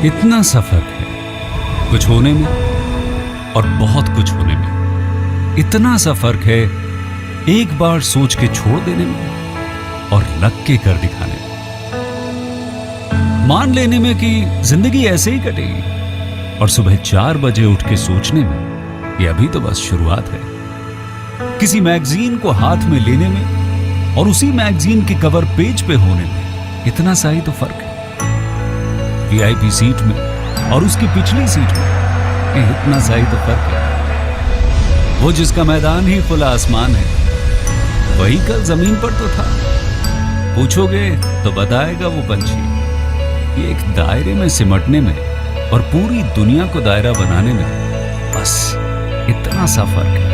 इतना सा फर्क है कुछ होने में और बहुत कुछ होने में। इतना सा फर्क है एक बार सोच के छोड़ देने में और लग के कर दिखाने में। मान लेने में कि जिंदगी ऐसे ही कटेगी और सुबह 4 बजे उठ के सोचने में ये अभी तो बस शुरुआत है। किसी मैगजीन को हाथ में लेने में और उसी मैगजीन के कवर पेज पे होने में इतना सा ही तो फर्क है। वीआईपी सीट में और उसकी पिछली सीट में इतना सा ही तो फर्क है। वो जिसका मैदान ही खुला आसमान है वही कल जमीन पर तो था। पूछोगे तो बताएगा वो पंछी। ये एक दायरे में सिमटने में और पूरी दुनिया को दायरा बनाने में बस इतना सा फर्क है।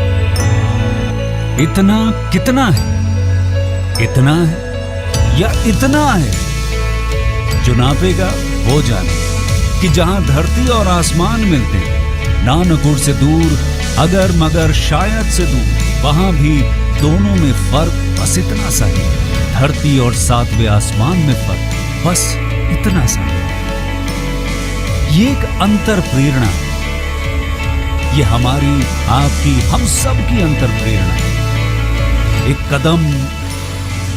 इतना कितना है? इतना है या इतना है? जो नापेगा वो जाने कि जहां धरती और आसमान मिलते हैं, नानकुर से दूर, अगर मगर शायद से दूर, वहां भी दोनों में फर्क बस इतना सा है। धरती और 7वें आसमान में फर्क बस इतना सा है। ये एक अंतर प्रेरणा है। ये हमारी, आपकी, हम सब की अंतर प्रेरणा है। एक कदम,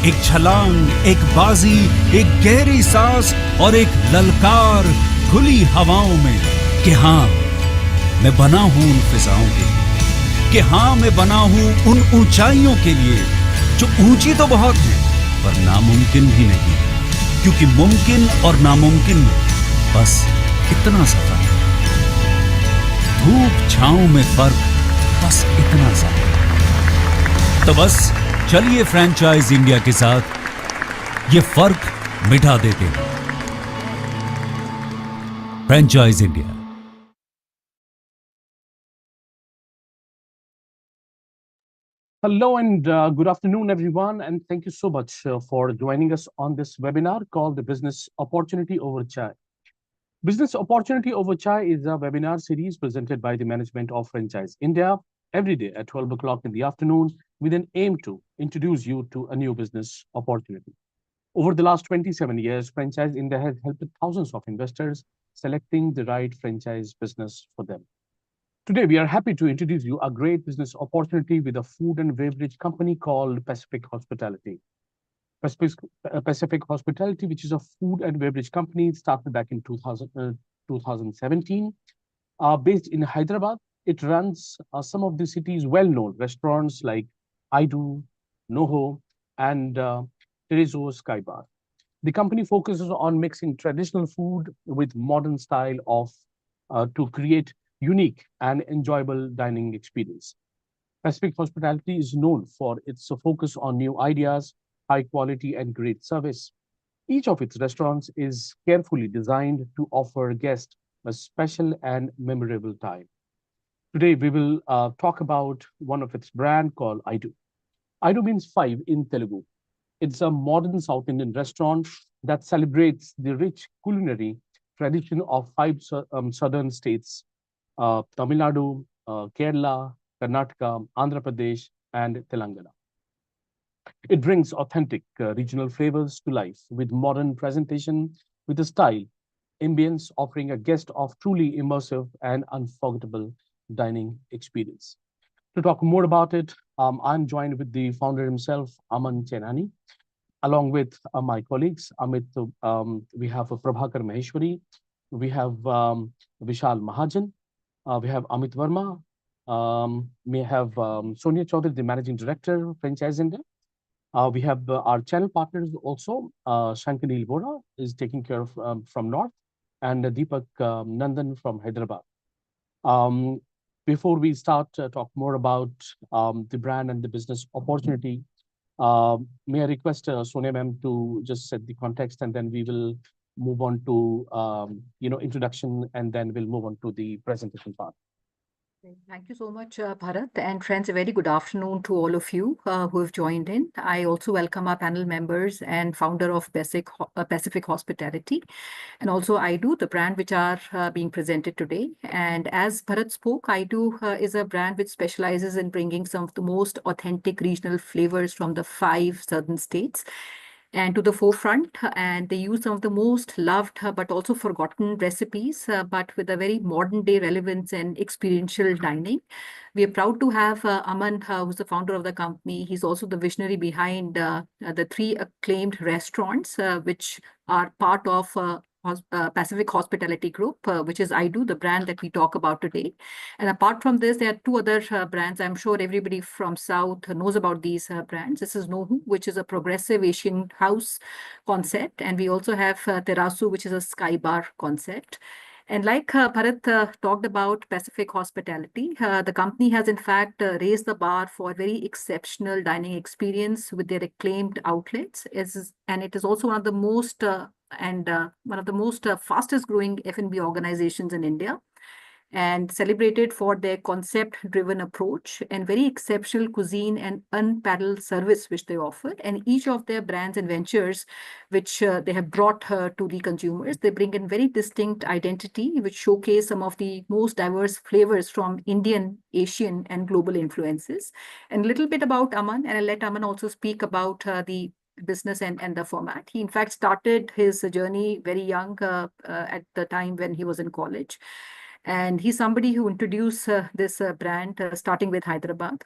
एक छलांग, एक बाजी, एक गहरी सांस और एक ललकार खुली हवाओं में कि हाँ मैं बना हूं उन फिजाओं के लिए, कि हाँ मैं बना हूं उन ऊंचाइयों के लिए जो ऊंची तो बहुत है पर नामुमकिन भी नहीं, क्योंकि मुमकिन और नामुमकिन में बस इतना सा फर्क है। धूप छांव में फर्क बस इतना सा है। तो बस चलिए फ्रेंचाइज इंडिया के साथ ये फर्क मिटा देते हैं। Franchise India. Hello and good afternoon, everyone, and thank you so much for joining us on this webinar called the Business Opportunity Over Chai. Business Opportunity Over Chai is a webinar series presented by the management of Franchise India every day at 12 o'clock in the afternoon with an aim to introduce you to a new business opportunity. Over the last 27 years, Franchise India has helped thousands of investors selecting the right franchise business for them. Today, we are happy to introduce you a great business opportunity with a food and beverage company called Pacific Hospitality. Pacific Hospitality, which is a food and beverage company, started back in 2017. Based in Hyderabad, it runs some of the city's well-known restaurants like AIDU, NoHo, and Terezo Sky Bar. The company focuses on mixing traditional food with modern style to create unique and enjoyable dining experience. Pacific Hospitality is known for its focus on new ideas, high quality, and great service. Each of its restaurants is carefully designed to offer guests a special and memorable time. Today, we will talk about one of its brand called AIDU. AIDU means 5 in Telugu. It's a modern South Indian restaurant that celebrates the rich culinary tradition of 5 southern states, Tamil Nadu, Kerala, Karnataka, Andhra Pradesh, and Telangana. It brings authentic regional flavors to life with modern presentation, with a style, ambience, offering a guest of truly immersive and unforgettable dining experience. To talk more about it, I'm joined with the founder himself, Aman Chenani, along with my colleagues, Amit, we have Prabhakar Maheshwari, we have Vishal Mahajan, we have Amit Verma, we have Sonia Chaudhary, the Managing Director, Franchise India. We have our channel partners also, Shankanil Vora is taking care of from North, and Deepak Nandan from Hyderabad. Before we start talk more about the brand and the business opportunity, may I request Sonia ma'am to just set the context, and then we will move on to introduction, and then we'll move on to the presentation part. Thank you so much, Bharat. And friends, a very good afternoon to all of you who have joined in. I also welcome our panel members and founder of Pacific Hospitality, and also AIDU, the brand which are being presented today. And as Bharat spoke, AIDU is a brand which specializes in bringing some of the most authentic regional flavors from the 5 southern states. and to the forefront, and they use some of the most loved but also forgotten recipes, but with a very modern day relevance and experiential dining. We are proud to have Aman, who's the founder of the company. He's also the visionary behind the three acclaimed restaurants, which are part of Pacific Hospitality Group, which is AIDU, the brand that we talk about today. And apart from this, there are two other brands. I'm sure everybody from South knows about these brands. This is Nohu, which is a progressive Asian house concept. And we also have Terasu, which is a sky bar concept. And like Bharat talked about Pacific Hospitality, the company has in fact raised the bar for very exceptional dining experience with their acclaimed outlets. And it is also one of the most fastest growing F&B organizations in India, and celebrated for their concept-driven approach and very exceptional cuisine and unparalleled service which they offer. And each of their brands and ventures which they have brought to the consumers, they bring in very distinct identity which showcase some of the most diverse flavors from Indian, Asian, and global influences. And a little bit about Aman, and I'll let Aman also speak about the business and the format. He in fact started his journey very young at the time when he was in college. And he's somebody who introduced this brand starting with Hyderabad.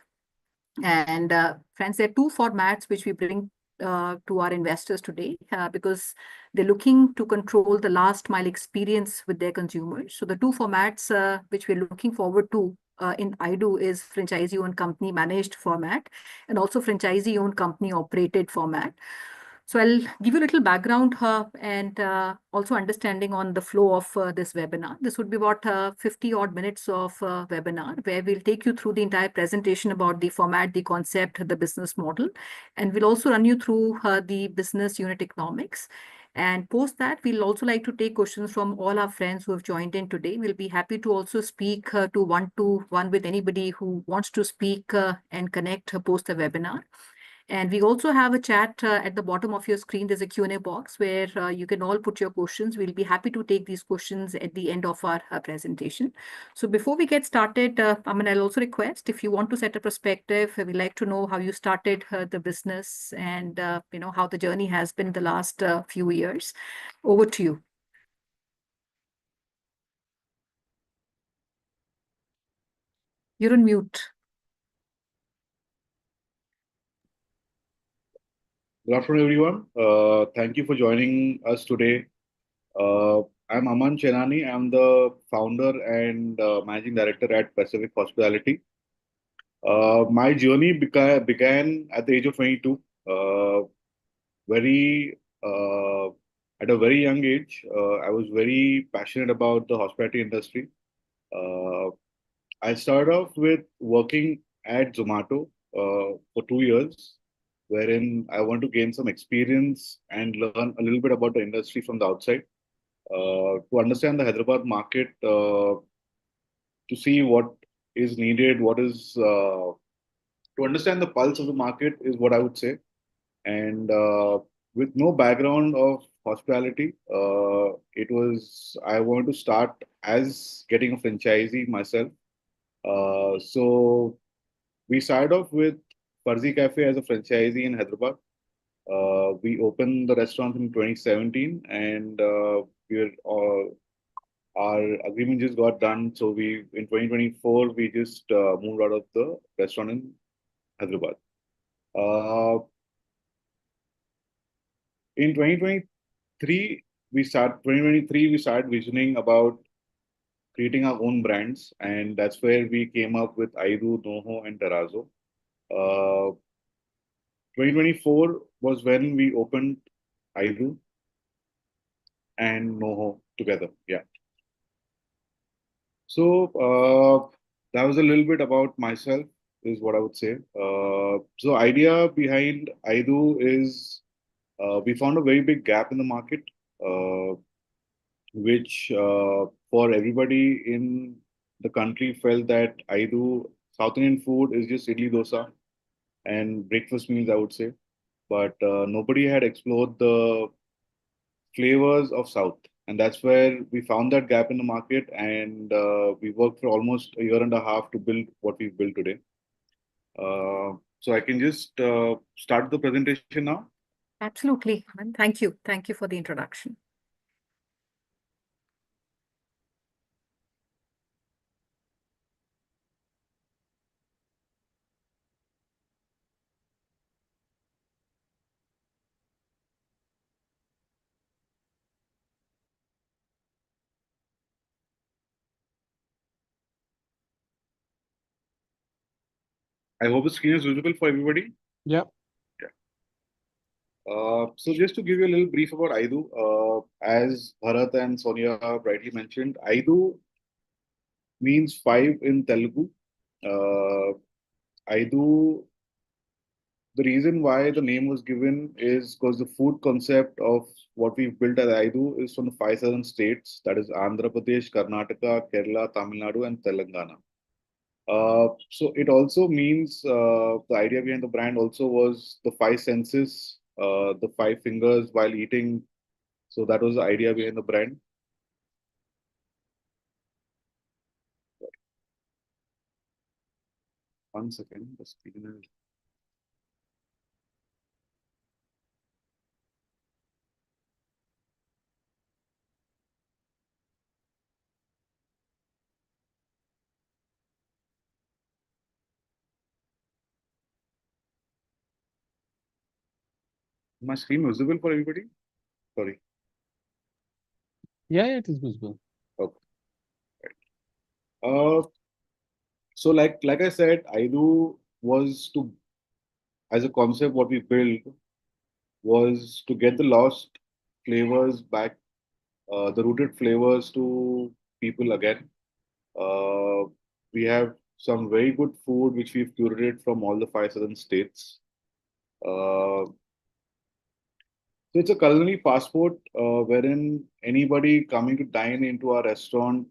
And friends, there are two formats which we bring to our investors today because they're looking to control the last mile experience with their consumers. So the two formats which we're looking forward to in AIDU is franchisee-owned company managed format and also franchisee-owned company operated format. So I'll give you a little background and also understanding on the flow of this webinar. This would be about 50 odd minutes of webinar where we'll take you through the entire presentation about the format, the concept, the business model, and we'll also run you through the business unit economics. And post that, we'll also like to take questions from all our friends who have joined in today. We'll be happy to also speak to one with anybody who wants to speak and connect post the webinar. And we also have a chat at the bottom of your screen. There's a Q&A box where you can all put your questions. We'll be happy to take these questions at the end of our presentation. So before we get started, I'll also request if you want to set a perspective, we'd like to know how you started the business and how the journey has been the last few years. Over to you. You're on mute. Good afternoon, everyone. Thank you for joining us today. I'm Aman Chenani. I'm the founder and managing director at Pacific Hospitality. My journey began at the age of 22. Very at a very young age, I was very passionate about the hospitality industry. I started off with working at Zomato for 2 years, wherein I want to gain some experience and learn a little bit about the industry from the outside, to understand the Hyderabad market, to see what is needed, to understand the pulse of the market is what I would say. And with no background of hospitality, I wanted to start as getting a franchisee myself. So we started off with Farzi Cafe as a franchisee in Hyderabad. We opened the restaurant in 2017, and our agreement just got done. So in 2024 we just moved out of the restaurant in Hyderabad. In 2023 we started visioning about creating our own brands, and that's where we came up with AIDU, Noho, and Terazo. 2024 was when we opened AIDU and Noho together. Yeah. So that was a little bit about myself, is what I would say. So idea behind AIDU is we found a very big gap in the market, which for everybody in the country felt that AIDU South Indian food is just idli dosa and breakfast meals, I would say. But nobody had explored the flavors of South. And that's where we found that gap in the market. And we worked for almost a year and a half to build what we've built today. So I can just start the presentation now. Absolutely. And thank you. Thank you for the introduction. I hope the screen is visible for everybody. Yeah. So just to give you a little brief about AIDU, as Bharat and Sonia rightly mentioned, AIDU means five in Telugu. AIDU, the reason why the name was given is because the food concept of what we've built at AIDU is from the five southern states, that is Andhra Pradesh, Karnataka, Kerala, Tamil Nadu, and Telangana. So it also means the idea behind the brand also was the five senses, the five fingers while eating. So that was the idea behind the brand. One second, the screen is. My screen visible for everybody? Sorry. Yeah, it is visible. Okay. Right. So like I said, AIDU was to, as a concept, what we built was to get the lost flavors back, the rooted flavors to people again. Uh, we have some very good food which we've curated from all the five southern states. So it's a culinary passport wherein anybody coming to dine into our restaurant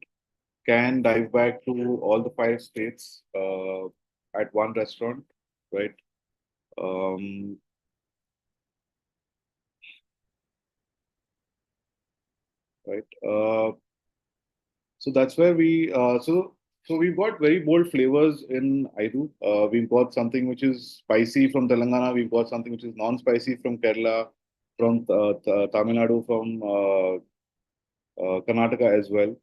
can dive back to all the five states at one restaurant, right? Um, right. So that's where so we've got very bold flavors in AIDU. We've got something which is spicy from Telangana. We've got something which is non-spicy from Kerala, from Tamil Nadu, from Karnataka as well.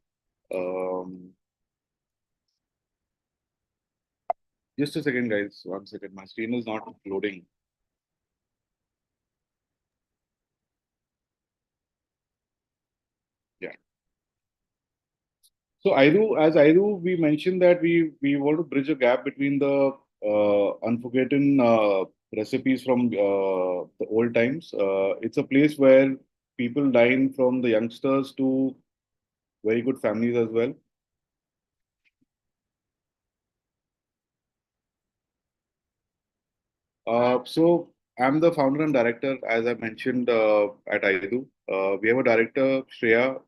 Um, just a second, guys. One second. My screen is not loading. Yeah. So as I do, we mentioned that we want to bridge a gap between the unforgotten recipes from the old times. It's a place where people dine from the youngsters to very good families as well. So I'm the founder and director, as I mentioned at AIDU. We have a director, Shreya,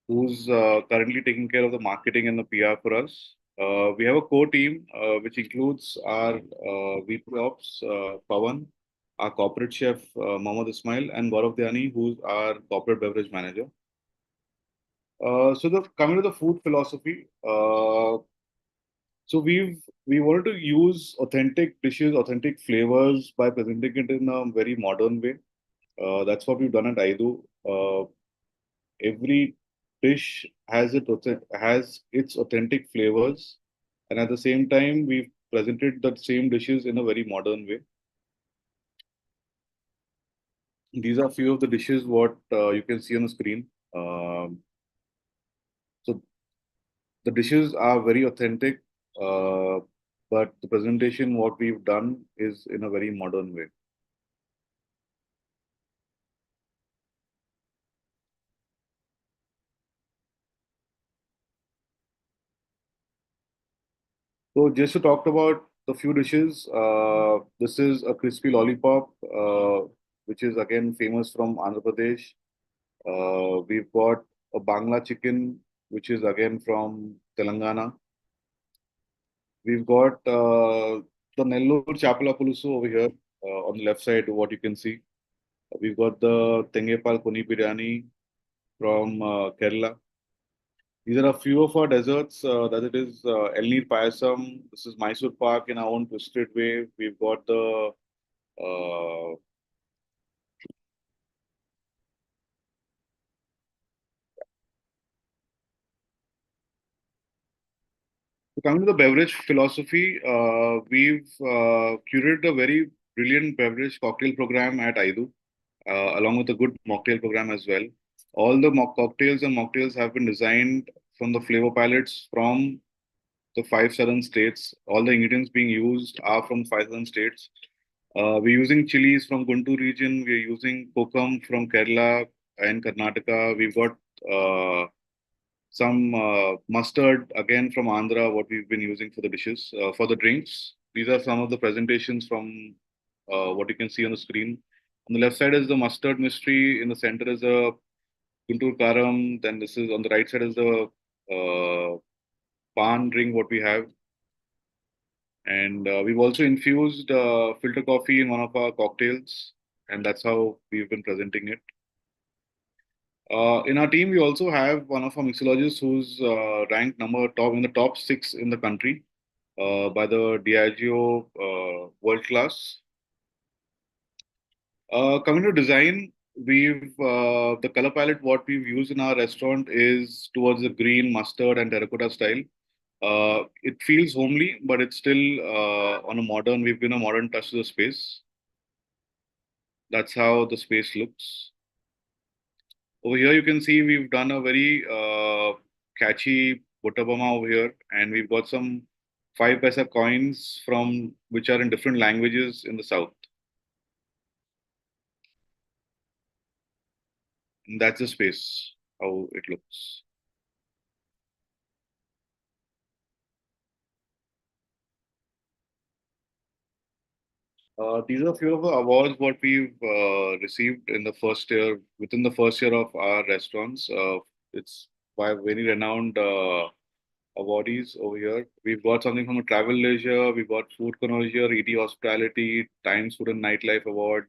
who's currently taking care of the marketing and the PR for us. We have a core team which includes our VP Ops, Pawan, our corporate chef, Mohammad Ismail, and Gaurav Dhyani, who's our corporate beverage manager. Coming to the food philosophy, so we wanted to use authentic dishes, authentic flavors by presenting it in a very modern way. That's what we've done at AIDU. Every dish has its authentic flavors, and at the same time, we've presented the same dishes in a very modern way. These are a few of the dishes what you can see on the screen. So the dishes are very authentic, uh, but the presentation what we've done is in a very modern way. So just to talk about the few dishes, this is a crispy lollipop, which is again famous from Andhra Pradesh. We've got a Bangla chicken, which is again from Telangana. We've got the Nellore Chapala Pulusu over here on the left side, what you can see. We've got the Tengepal Kuni Biryani from Kerala. These are a few of our desserts. That it is Elnir Payasam. This is Mysore Pak in our own twisted way. We've got the uh, Coming to the beverage philosophy, we've curated a very brilliant beverage cocktail program at AIDU, along with a good mocktail program as well. All the mock cocktails and mocktails have been designed from the flavor palettes from the five southern states. All the ingredients being used are from five southern states. We're using chilies from Guntur region. We're using kokum from Kerala and Karnataka. We've got some mustard again from Andhra, what we've been using for the dishes. For the drinks, these are some of the presentations from what you can see on the screen. On the left side is the mustard mystery. In the center is a Guntur Karam. Then this is on the right side is the pan drink, what we have. And we've also infused filter coffee in one of our cocktails. And that's how we've been presenting it. In our team, we also have one of our mixologists who's ranked number top in the top 6 in the country by the Diageo World Class. Coming to design, we've the color palette what we've used in our restaurant is towards the green, mustard, and terracotta style. It feels homely, but it's still on a modern. We've given a modern touch to the space. That's how the space looks. Over here, you can see we've done a very catchy Buttabama over here, and we've got some 5 paisa coins from which are in different languages in the south. And that's the space, how it looks. These are a few of the awards what we've received in the first year, within the first year of our restaurants. It's by very renowned awardees over here. We've got something from a travel leisure, we've got food connoisseur, ET hospitality, Times Food and Nightlife Award.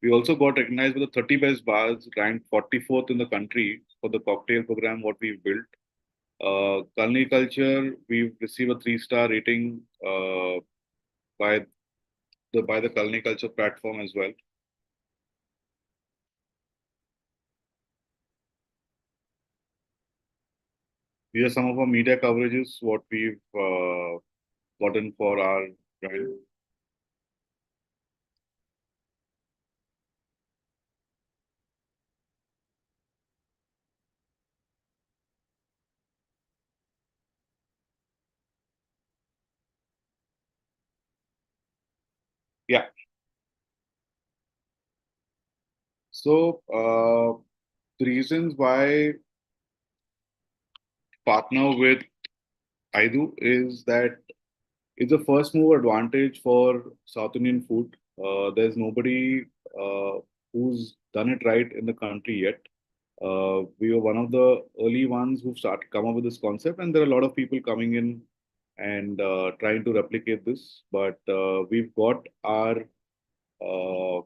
We also got recognized with the 30 best bars, ranked 44th in the country for the cocktail program what we've built. Culinary culture, we've received a 3-star rating by the Culinary Culture platform as well. These are some of our media coverages, what we've gotten for our brand. Yeah. So the reasons why partner with AIDU is that it's a first mover advantage for South Indian food. There's nobody who's done it right in the country yet. We were one of the early ones who started come up with this concept, and there are a lot of people coming in and trying to replicate this. But we've got our uh,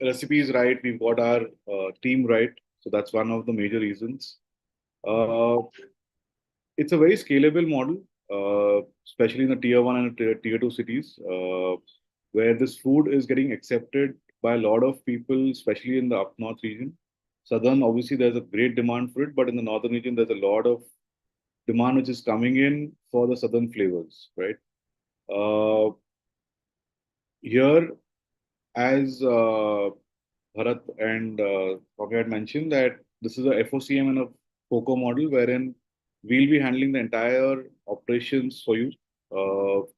recipes right, we've got our team right, so that's one of the major reasons. Uh, it's a very scalable model, especially in the tier one and tier two cities, where this food is getting accepted by a lot of people, especially in the up north region. Southern, obviously, there's a great demand for it, but in the northern region, there's a lot of demand which is coming in for the southern flavors, right? Uh, Here, as Bharat and Bobby had mentioned, that this is a FOCM and a FOCO model wherein we'll be handling the entire operations for you,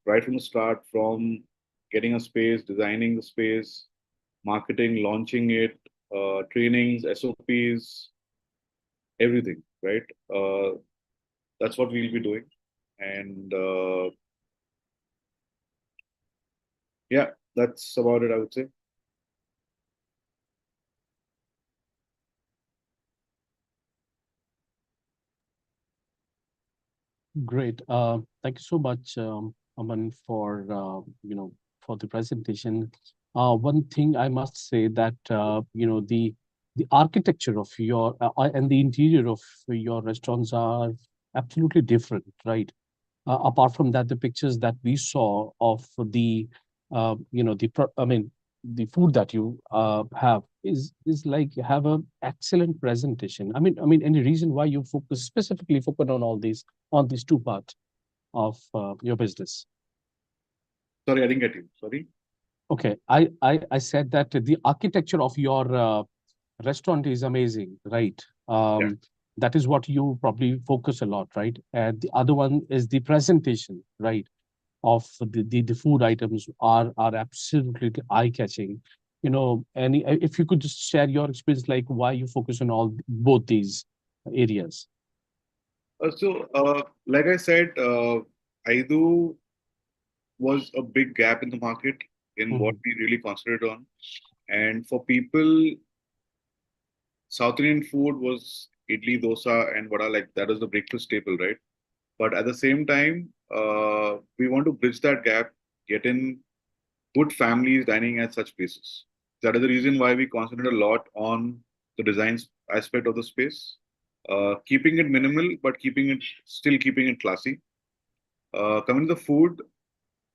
right from the start, from getting a space, designing the space, marketing, launching it, trainings, SOPs, everything, right? That's what we'll be doing. And yeah, that's about it, I would say. Great. Thank you so much, Aman, for for the presentation. One thing I must say that the architecture of your and the interior of your restaurants are absolutely different, right? Apart from that, the pictures that we saw of the the food that you have is like have a excellent presentation. I mean, any reason why you specifically focus on all these on these two parts? of your business? Sorry, I didn't get you. Sorry. Okay, I said that the architecture of your restaurant is amazing, right? Yeah. That is what you probably focus a lot, right? And the other one is the presentation, right? Of the food items are absolutely eye-catching. You know, any if you could just share your experience, like why you focus on both these areas. Like I said, AIDU was a big gap in the market in what Mhm. we really concentrated on. And for people, South Indian food was idli, dosa, and vada, like that was the breakfast staple, right? But at the same time, we want to bridge that gap, get in good families dining at such places. That is the reason why we concentrate a lot on the design aspect of the space, keeping it minimal, but keeping it classy. Coming to the food,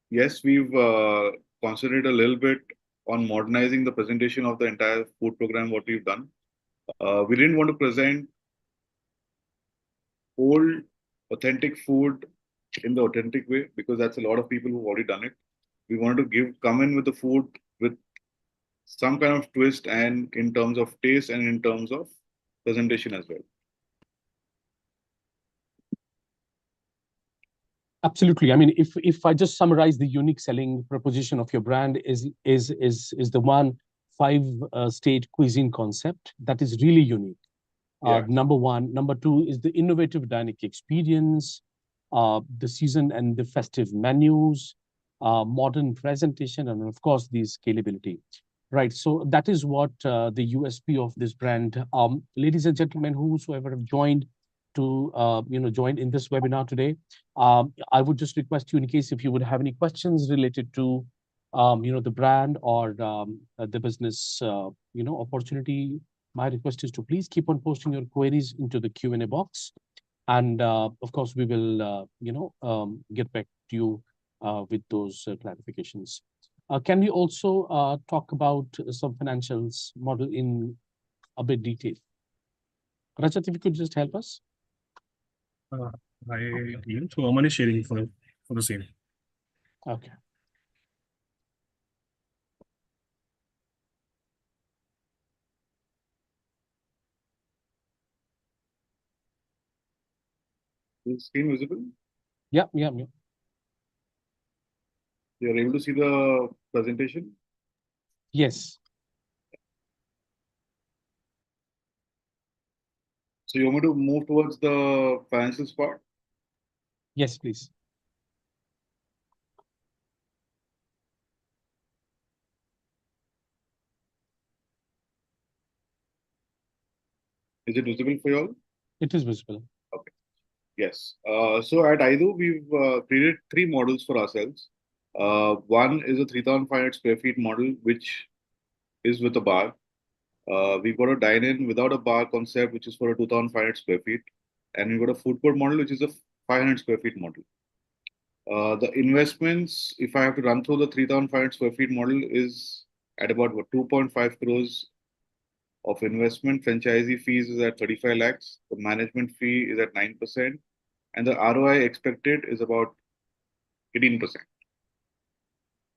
yes, we've concentrated a little bit on modernizing the presentation of the entire food program, what we've done. We didn't want to present old, authentic food in the authentic way because that's a lot of people who've already done it. We wanted to come in with the food with some kind of twist and in terms of taste and in terms of presentation as well. Absolutely. I mean, if I just summarize the unique selling proposition of your brand is the one five state cuisine concept that is really unique. Yeah. Number one. Number two is the innovative dining experience, the season and the festive menus, modern presentation, and of course, the scalability. Right. So that is what the USP of this brand. Ladies and gentlemen, whosoever have joined join in this webinar today, I would just request you, in case if you would have any questions related to the brand or the business opportunity, my request is to please keep on posting your queries into the Q&A box. And of course, we will, get back to you with those clarifications. Can we also talk about some financials model in a bit detail? Rajat, if you could just help us. I agree. So Aman is sharing for the same. Okay. Is the screen visible? Yeah. You're able to see the presentation? Yes. So you want me to move towards the financials part? Yes, please. Is it visible for you all? It is visible. Okay. Yes. So at AIDU, we've created three models for ourselves. One is a 3,500 square feet model, which is with a bar. We've got a dine-in without a bar concept, which is for a 2,500 square feet. And we've got a food court model, which is a 500 square feet model. The investments, if I have to run through the 3,500 square feet model, is at about 2.5 crores of investment. Franchisee fees is at 35 lakhs. The management fee is at 9%. And the ROI expected is about 18%.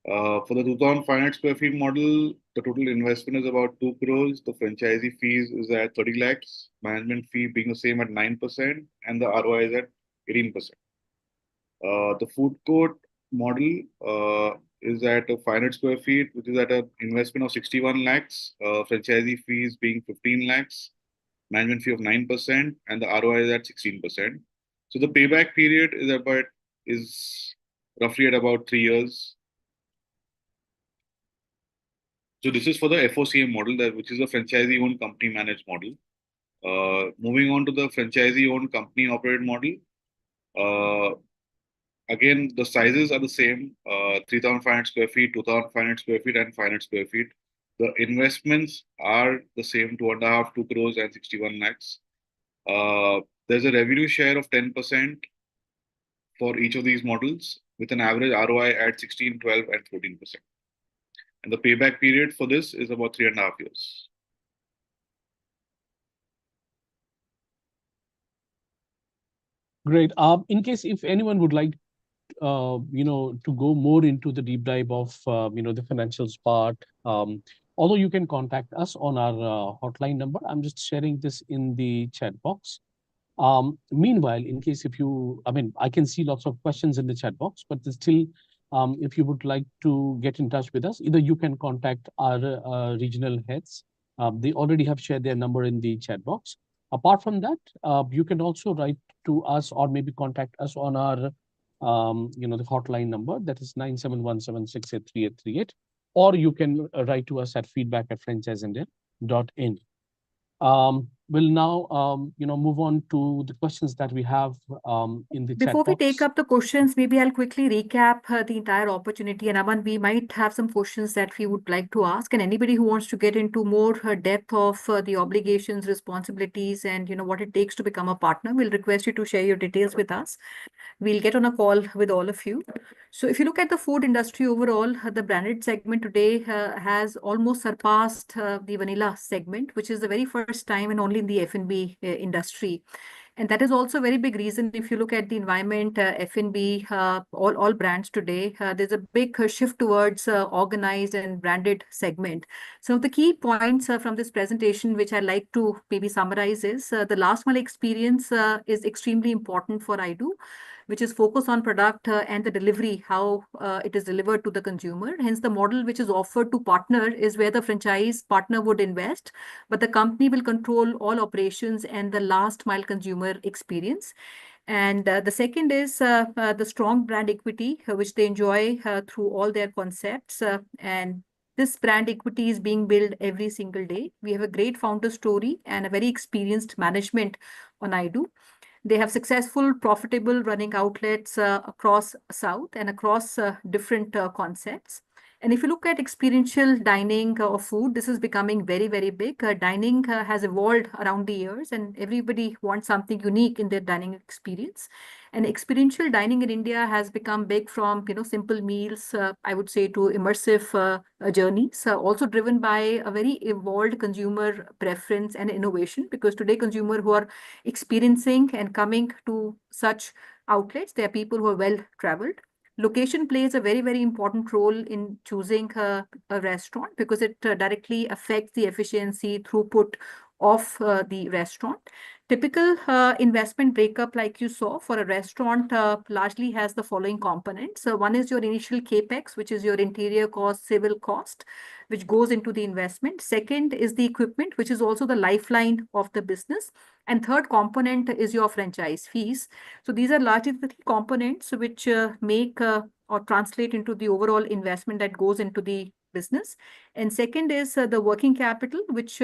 For the 2,500 square feet model, the total investment is about 2 crores. The franchisee fees is at 30 lakhs. Management fee being the same at 9%. And the ROI is at 18%. The food court model is at a 500 square feet, which is at an investment of 61 lakhs, franchisee fees being 15 lakhs, management fee of 9%, and the ROI is at 16%. So the payback period is roughly at about 3 years. So this is for the FOCM model, which is a franchisee-owned company-managed model. Moving on to the franchisee-owned company-operated model. Again, the sizes are the same, 3,500 square feet, 2,500 square feet, and 500 square feet. The investments are the same, 2.5, 2 crores and 61 lakhs. There's a revenue share of 10% for each of these models with an average ROI at 16, 12, and 14%. And the payback period for this is about 3.5 years. Great. In case if anyone would like to go more into the deep dive of, the financials part, although you can contact us on our hotline number. I'm just sharing this in the chat box. Meanwhile, in case I can see lots of questions in the chat box, but still, if you would like to get in touch with us, either you can contact our regional heads. They already have shared their number in the chat box. Apart from that, you can also write to us or maybe contact us on our, the hotline number, that is 9717683838, or you can write to us at feedback@franchiseindia.in. We'll now, move on to the questions that we have in the chat Before we box. take up the questions, maybe I'll quickly recap the entire opportunity. And Aman, we might have some questions that we would like to ask. And anybody who wants to get into more depth of the obligations, responsibilities, and what it takes to become a partner, we'll request you to share your details with us. We'll get on a call with all of you. So if you look at the food industry overall, the branded segment today has almost surpassed the vanilla segment, which is the very first time and only in the F&B industry. And that is also a very big reason. If you look at the environment, F&B, all brands today, there's a big shift towards organized and branded segment. So the key points from this presentation, which I like to maybe summarize, is the last mile experience is extremely important for AIDU, which is focused on product and the delivery, how it is delivered to the consumer. Hence, the model which is offered to partner is where the franchise partner would invest, but the company will control all operations and the last mile consumer experience. And the second is the strong brand equity, which they enjoy through all their concepts. And this brand equity is being built every single day. We have a great founder story and a very experienced management on AIDU. They have successful, profitable running outlets across South and across different concepts. And if you look at experiential dining or food, this is becoming very, very big. Dining has evolved around the years, and everybody wants something unique in their dining experience. And experiential dining in India has become big from simple meals, I would say, to immersive journeys, also driven by a very evolved consumer preference and innovation. Because today, consumer who are experiencing and coming to such outlets, they are people who are well traveled. Location plays a very, very important role in choosing a restaurant because it directly affects the efficiency, throughput of the restaurant. Typical investment breakup, like you saw for a restaurant, largely has the following components. So one is your initial capex, which is your interior cost, civil cost, which goes into the investment. Second is the equipment, which is also the lifeline of the business. And third component is your franchise fees. So these are largely the three components which make or translate into the overall investment that goes into the business. And second is the working capital, which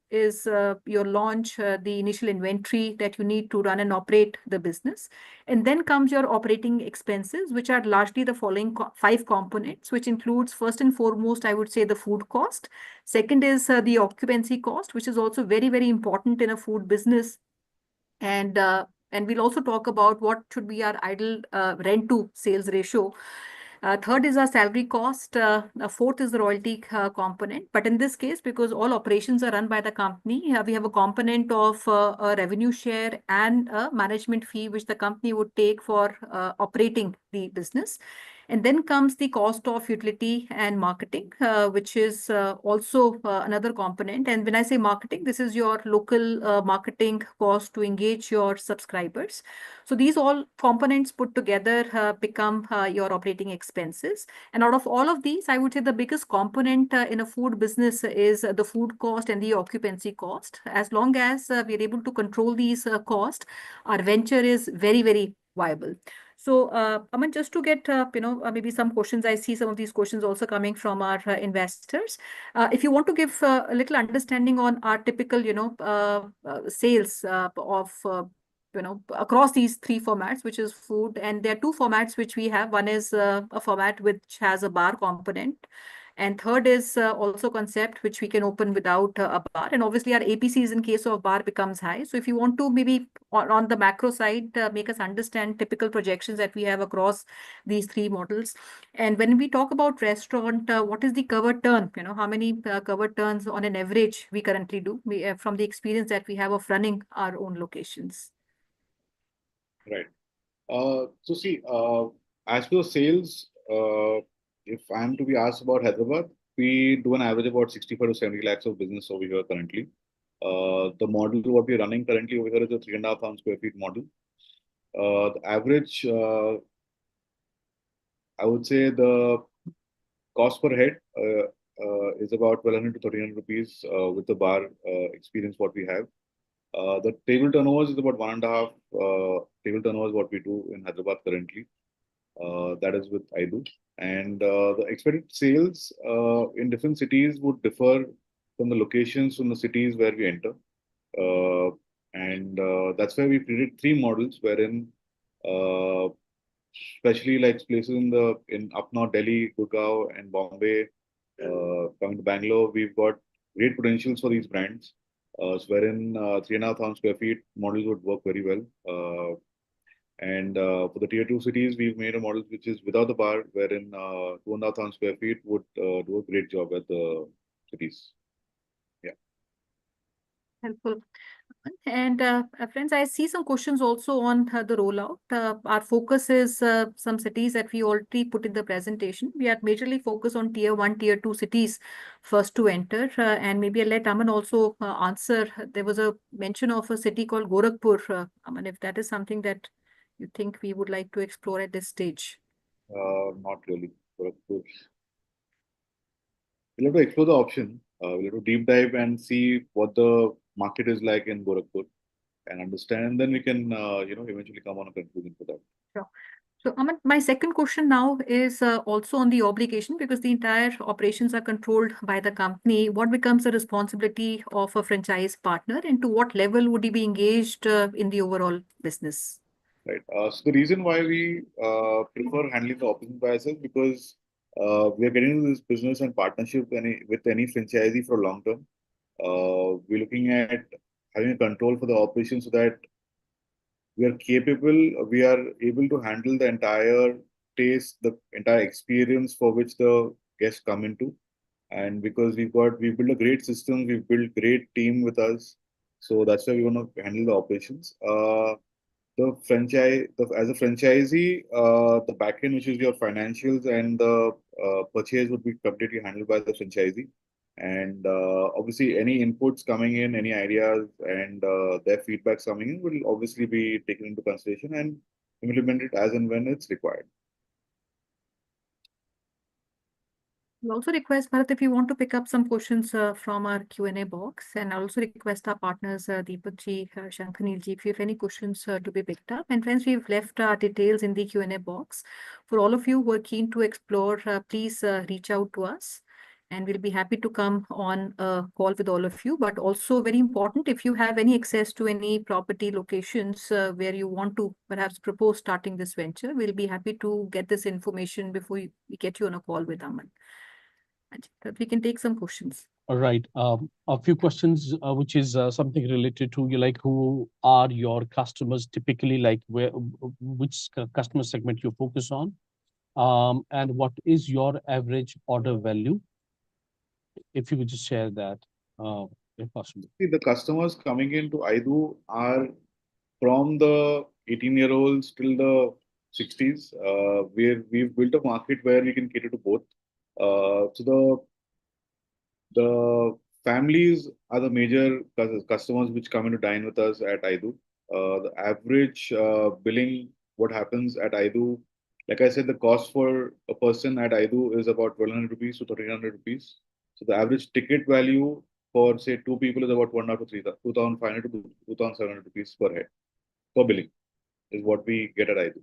is your launch, the initial inventory that you need to run and operate the business. And then comes your operating expenses, which are largely the following five components, which includes first and foremost, I would say, the food cost. Second is the occupancy cost, which is also very, very important in a food business. And we'll also talk about what should be our ideal rent to sales ratio. Third is our salary cost. Fourth is the royalty component. But in this case, because all operations are run by the company, we have a component of a revenue share and a management fee, which the company would take for operating the business. And then comes the cost of utility and marketing, which is also another component. And when I say marketing, this is your local marketing cost to engage your subscribers. So these all components put together become your operating expenses. And out of all of these, I would say the biggest component in a food business is the food cost and the occupancy cost. As long as we are able to control these costs, our venture is very, very viable. So, Aman, just to get, maybe some questions, I see some of these questions also coming from our investors. If you want to give a little understanding on our typical, sales of, across these three formats, which is food, and there are two formats which we have. One is a format which has a bar component. And third is also concept which we can open without a bar. And obviously our APCs in case of bar becomes high. So if you want to maybe on the macro side, make us understand typical projections that we have across these three models. And when we talk about restaurant, what is the cover turn? How many cover turns on an average we currently do from the experience that we have of running our own locations? Right. So see, As for sales, if I'm to be asked about Hyderabad, we do an average about 65 to 70 lakhs of business over here currently. The model what we're running currently over here is a 3,500 square feet model. The average, I would say the cost per head is about 1,200 to 1,300 rupees with the bar experience what we have. The table turnovers is about 1.5 table turnovers what we do in Hyderabad currently. That is with AIDU. And the expected sales in different cities would differ from the locations from the cities where we enter. And that's why we created three models wherein especially like places in up north Delhi, Gurgaon, and Bombay, coming to Bangalore, we've got great potentials for these brands. Wherein 3,500 square feet models would work very well. And for the tier two cities, we've made a model which is without the bar, wherein 2,500 square feet would do a great job at the cities. Yeah. Helpful. And friends, I see some questions also on the rollout. Our focus is some cities that we already put in the presentation. We are majorly focused on tier one, tier two cities first to enter. And maybe I'll let Aman also answer. There was a mention of a city called Gorakhpur. Aman, if that is something that you think we would like to explore at this stage. Not really. We'll have to explore the option. We'll have to deep dive and see what the market is like in Gorakhpur and understand. And then we can, eventually come on a conclusion for that. Sure. So, Aman, my second question now is also on the obligation, because the entire operations are controlled by the company. What becomes the responsibility of a franchise partner, and to what level would he be engaged in the overall business? Right. So the reason why we prefer handling the operations by ourselves, because we are getting into this business and partnership with any franchisee for long term. We're looking at having a control for the operation so that we are able to handle the entire taste, the entire experience for which the guests come into. And because we've built a great system, we've built great team with us. So that's why we want to handle the operations. As a franchisee, the backend, which is your financials and the purchase, would be completely handled by the franchisee. And obviously, any inputs coming in, any ideas, and their feedback coming in will obviously be taken into consideration and implemented as and when it's required. We also request, Bharat, if you want to pick up some questions from our Q&A box, and I also request our partners, Deepak ji, Shankanil ji, if you have any questions to be picked up. And friends, we've left our details in the Q&A box. For all of you who are keen to explore, please reach out to us, and we'll be happy to come on a call with all of you. But also very important, if you have any access to any property locations where you want to perhaps propose starting this venture, we'll be happy to get this information before we get you on a call with Aman. We can take some questions. All right. A few questions, which is something related to you, like who are your customers typically, like which customer segment you focus on, and what is your average order value? If you would just share that, if possible. The customers coming into AIDU are from the 18-year-olds till the 60s. We've built a market where we can cater to both. So the families are the major customers which come in to dine with us at AIDU. The average billing, what happens at AIDU, like I said, the cost for a person at AIDU is about 1,200 rupees to 1,300 rupees. So the average ticket value for say two people is about 2,500 to 2,700 rupees per head per billing is what we get at AIDU.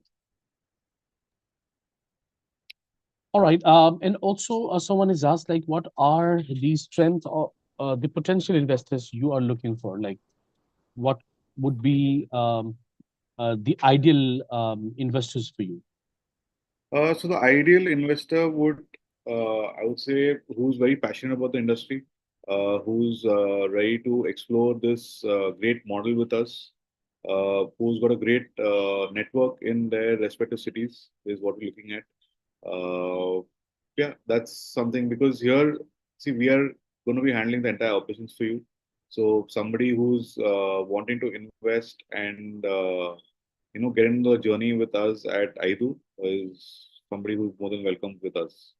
All right. And also, someone is asked, like, what are the strengths of the potential investors you are looking for? Like, what would be the ideal investors for you? So the ideal investor would, I would say, who's very passionate about the industry, who's ready to explore this great model with us, who's got a great network in their respective cities, is what we're looking at. Yeah, that's something, because here, see, we are going to be handling the entire operations for you. So somebody who's wanting to invest and get into the journey with us at AIDU, is somebody who's more than welcome with us.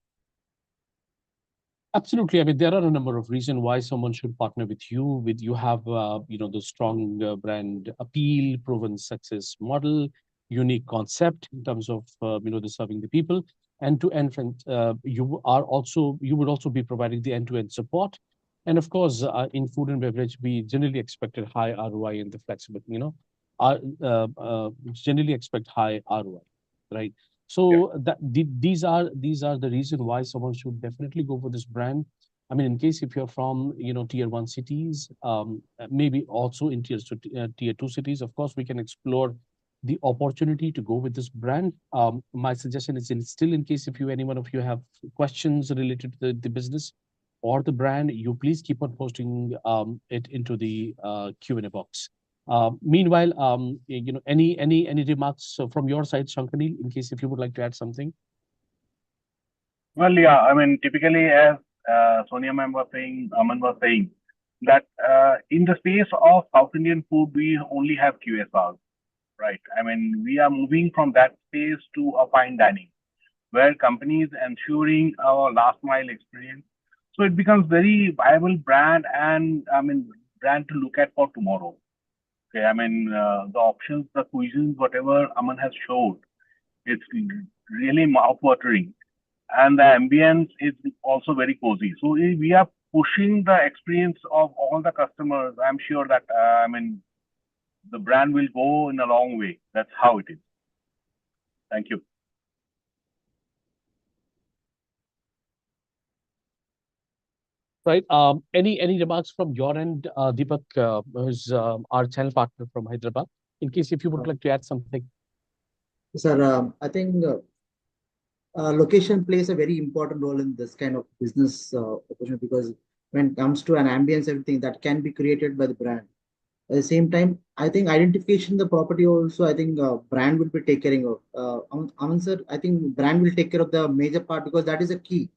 Absolutely. I mean, there are a number of reasons why someone should partner with you. You have, the strong brand appeal, proven success model, unique concept in terms of, the serving the people, end-to-end. You would also be providing the end-to-end support, and of course, in food and beverage, we generally expected high ROI and the flexibility. Generally expect high ROI, right? So these are the reason why someone should definitely go for this brand. I mean, in case if you're from tier one cities, maybe also in tier two cities, of course, we can explore the opportunity to go with this brand. My suggestion is still in case if anyone of you have questions related to the business or the brand, you please keep on posting it into the Q&A box. Meanwhile, any remarks from your side, Shankani, in case if you would like to add something? Well, yeah, I mean, typically, as Sonia ma'am was saying, Aman was saying, that in the space of South Indian food, we only have QSRs, right? I mean, we are moving from that space to a fine dining, where companies ensuring our last mile experience. So it becomes very viable brand, and I mean, brand to look at for tomorrow. Okay, I mean, the options, the cuisines, whatever Aman has showed, it's really mouth-watering, and the ambience is also very cozy. So we are pushing the experience of all the customers. I'm sure that I mean, the brand will go in a long way. That's how it is. Thank you. Right. Any remarks from your end, Deepak, who's our channel partner from Hyderabad, in case if you would like to add something? Sir, I think location plays a very important role in this kind of business opportunity, because when it comes to an ambience, everything that can be created by the brand. At the same time, I think identification the property also, I think brand will be taking care of. Aman sir, I think brand will take care of the major part, because that is a key.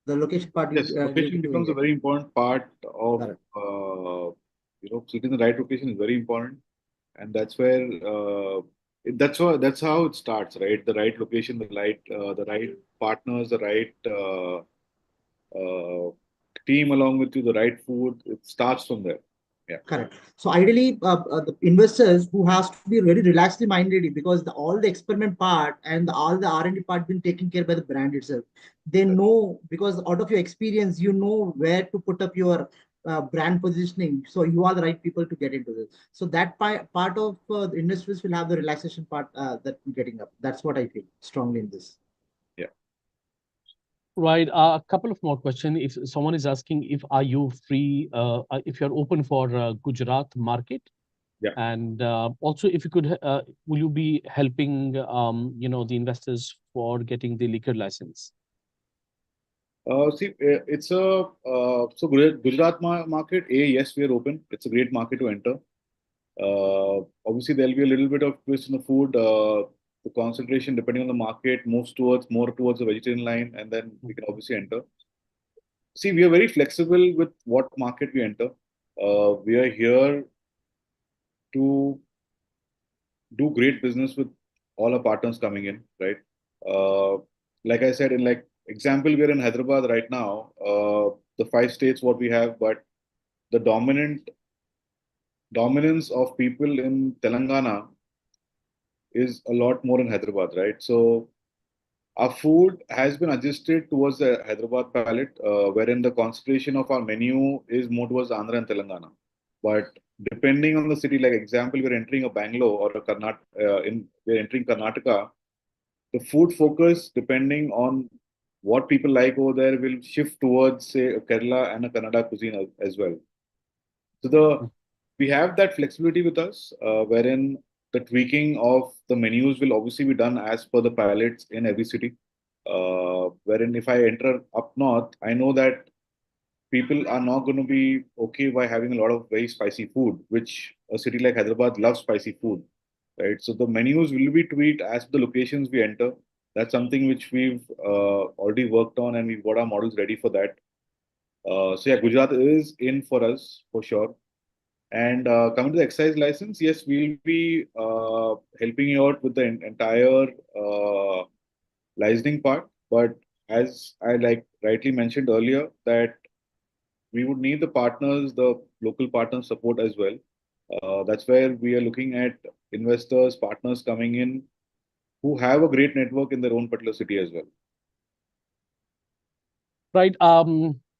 The location part. Yes, location becomes a very important part of, Correct. Sitting in the right location is very important, and that's where that's how it starts, right? The right location, the right partners, the right team along with you, the right food. It starts from there. Yeah. Correct. So ideally, the investors who has to be very relaxedly minded, because all the experiment part and all the R&D part been taken care by the brand itself. They know, because out of your experience, you know where to put up your brand positioning. So you are the right people to get into this. So that part of the industries will have the relaxation part that we're getting up. That's what I feel strongly in this. Right. A couple of more questions. If someone is asking, if are you free, if you're open for Gujarat market? Yeah. And also, if you could, will you be helping, the investors for getting the liquor license? See, it's a so Gujarat market. Yes, we are open. It's a great market to enter. Obviously, there'll be a little bit of twist in the food. The concentration, depending on the market, moves more towards the vegetarian line, and then we can obviously enter. See, we are very flexible with what market we enter. We are here to do great business with all our partners coming in, right? Like I said, in like example, we're in Hyderabad right now. The 5 states what we have, but the dominance of people in Telangana is a lot more in Hyderabad, right? So our food has been adjusted towards the Hyderabad palate, wherein the concentration of our menu is more towards Andhra and Telangana. But depending on the city, like example, we're entering a Bangalore or we're entering Karnataka, the food focus, depending on what people like over there, will shift towards, say, a Kerala and a Kannada cuisine as well. So we have that flexibility with us, wherein the tweaking of the menus will obviously be done as per the palates in every city. Wherein if I enter up north, I know that people are not going to be okay by having a lot of very spicy food, which a city like Hyderabad loves spicy food, right? So the menus will be tweaked as the locations we enter. That's something which we've already worked on, and we've got our models ready for that. So yeah, Gujarat is in for us for sure. And coming to the exercise license, yes, we'll be helping you out with the entire licensing part. But as I like rightly mentioned earlier, that we would need the partners, the local partners support as well. That's where we are looking at investors, partners coming in who have a great network in their own particular city as well. Right.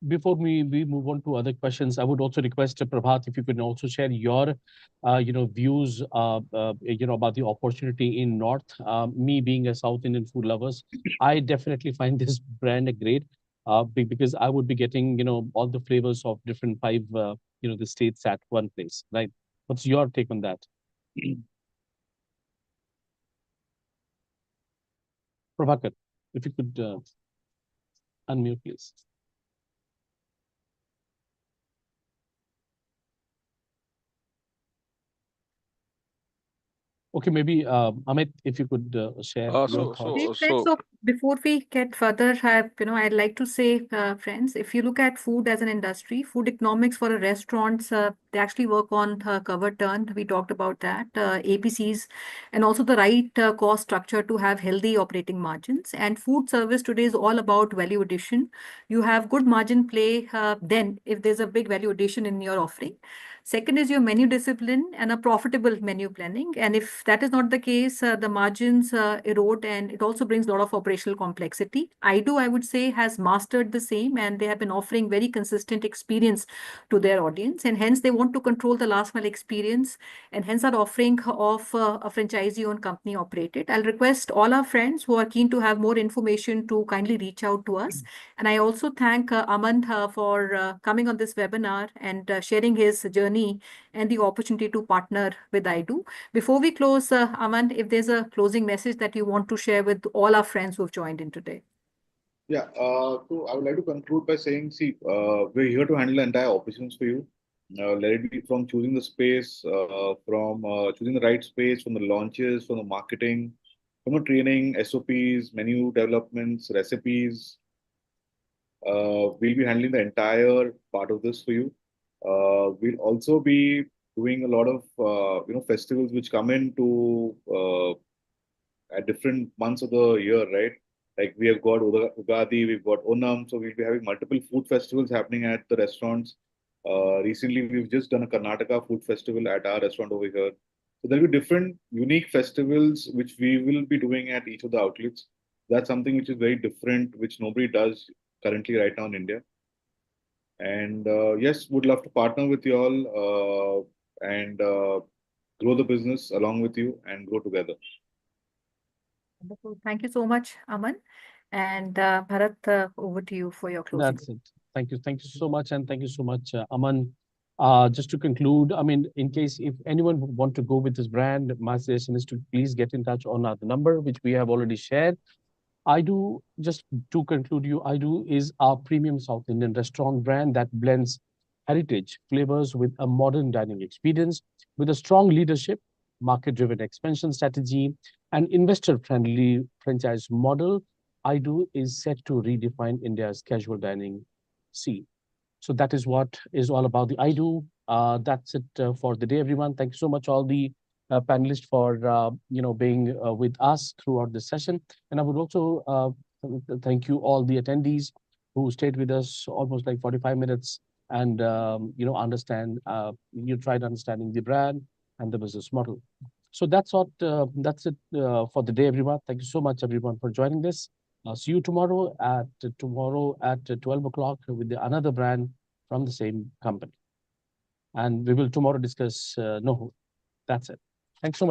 Before we move on to other questions, I would also request Prabhat if you could also share your, views, about the opportunity in North. Me being a South Indian food lovers, I definitely find this brand a great, because I would be getting, all the flavors of different five, the states at one place. Right. What's your take on that? Prabhakar, if you could unmute, please. Okay, maybe Amit, if you could share your thoughts. Great, friends. So before we get further, I'd like to say, friends, if you look at food as an industry, food economics for a restaurants, they actually work on cover turn. We talked about that, APCs, and also the right cost structure to have healthy operating margins. And food service today is all about value addition. You have good margin play then if there's a big value addition in your offering. Second is your menu discipline and a profitable menu planning. And if that is not the case, the margins erode and it also brings a lot of operational complexity. AIDU, I would say, has mastered the same and they have been offering very consistent experience to their audience. And hence they want to control the last mile experience and hence are offering of a franchisee owned company operated. I'll request all our friends who are keen to have more information to kindly reach out to us. And I also thank Aman for coming on this webinar and sharing his journey and the opportunity to partner with AIDU. Before we close, Aman, if there's a closing message that you want to share with all our friends who have joined in today. Yeah, so I would like to conclude by saying, see, we're here to handle the entire operations for you. Let it be from choosing the space, from choosing the right space, from the launches, from the marketing, from the training, SOPs, menu developments, recipes. We'll be handling the entire part of this for you. We'll also be doing a lot of festivals which come into at different months of the year, right? Like we have got Ugadi, we've got Onam, so we'll be having multiple food festivals happening at the restaurants. Recently, we've just done a Karnataka food festival at our restaurant over here. So there'll be different unique festivals which we will be doing at each of the outlets. That's something which is very different, which nobody does currently right now in India. And yes, would love to partner with you all and grow the business along with you and grow together. Wonderful. Thank you so much, Aman. And Bharat, over to you for your closing. That's it. Thank you. Thank you so much. And thank you so much, Aman. Just to conclude, I mean, in case if anyone would want to go with this brand, my suggestion is to please get in touch on the number, which we have already shared. AIDU, just to conclude you, AIDU is our premium South Indian restaurant brand that blends heritage flavors with a modern dining experience with a strong leadership, market-driven expansion strategy, and investor-friendly franchise model. AIDU is set to redefine India's casual dining scene. So that is what is all about the AIDU. That's it for the day, everyone. Thank you so much, all the panelists, for being with us throughout this session. And I would also thank you all the attendees who stayed with us almost like 45 minutes and tried understanding the brand and the business model. So that's it for the day, everyone. Thank you so much, everyone, for joining this. I'll see you tomorrow at 12 o'clock with another brand from the same company. And we will tomorrow discuss No. That's it. Thanks so much.